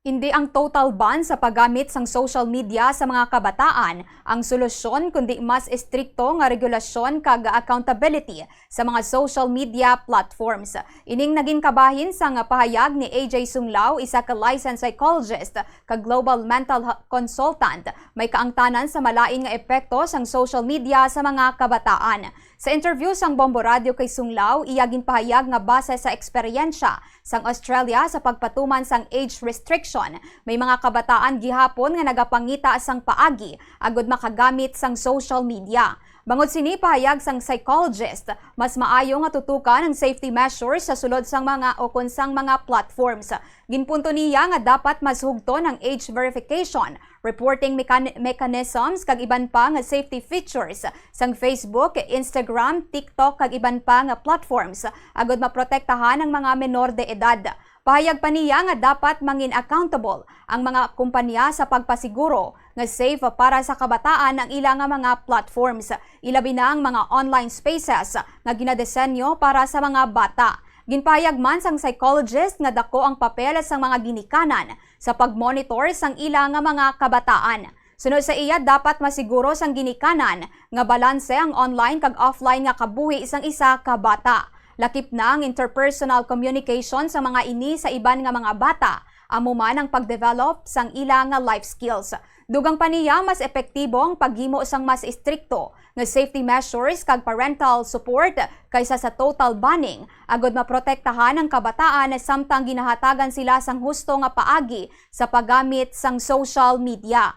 Hindi ang total ban sa paggamit sang social media sa mga kabataan ang solusyon kundi mas estrikto nga regulasyon kag accountability sa mga social media platforms. Ining naging kabahin sa nga pahayag ni AJ Sunglao, isa ka licensed psychologist kag global mental consultant, may kaangtanan sa malain nga epekto sang social media sa mga kabataan. Sa interview sang Bombo Radio kay Sunglao, iyagin pahayag nga base sa eksperyensya sang Australia sa pagpatuman sang age restriction, may mga kabataan gihapon nga nagapangita sang paagi agud makagamit sang social media. Bangod sini pahayag sang psychologist, mas maayo nga tutukan ang safety measures sa sulod sang mga o kunsang mga platforms. Ginpunto niya nga dapat mas hugton ang age verification, reporting mechanisms kag iban pa nga safety features sang Facebook, Instagram, TikTok kag iban pa nga platforms agud maprotektahan ang mga menor de edad. Pahayag pa niya nga dapat mangin accountable ang mga kumpanya sa pagpasiguro nga safe para sa kabataan ang ilang mga platforms, ilabi na ang mga online spaces nga ginadesenyo para sa mga bata. Ginpahayag man sang psychologist nga dako ang papel sa mga ginikanan sa pagmonitor sang ilang mga kabataan. Sunod sa iya, dapat masiguro sang ginikanan nga balanse ang online kag offline nga kabuhi isang isa ka bata. Lakip na ang interpersonal communication sa mga ini sa iban nga mga bata, amo man ang pagdevelop sang ilang nga life skills. Dugang pa niya mas epektibo ang paghimo sang mas istrikto nga safety measures kag parental support kaysa sa total banning agud maprotektahan ang kabataan samtang ginahatagan sila sang husto nga paagi sa paggamit sang social media.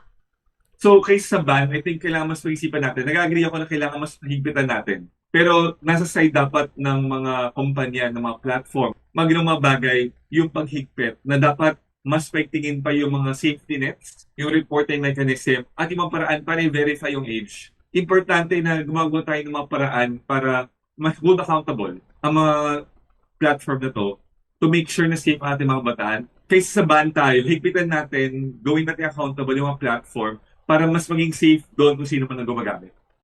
So, kaysa sa ban, I think kailangan mas pag-isipan natin. Nag-agree ako na kailangan mas higpitan natin. Pero nasa side dapat ng mga kumpanya, ng mga platform, mga bagay yung paghigpit na dapat mas pagtingin pa yung mga safety nets, yung reporting mechanism, at yung mga paraan para i-verify yung age. Importante na gumagawa tayo ng mga paraan para mas hold accountable ang mga platform na to make sure na safe ang ating mga bataan. Kaysa sa ban tayo, higpitan natin, gawin natin accountable yung mga platform para mas maging safe doon kung sino man ang gumagamit.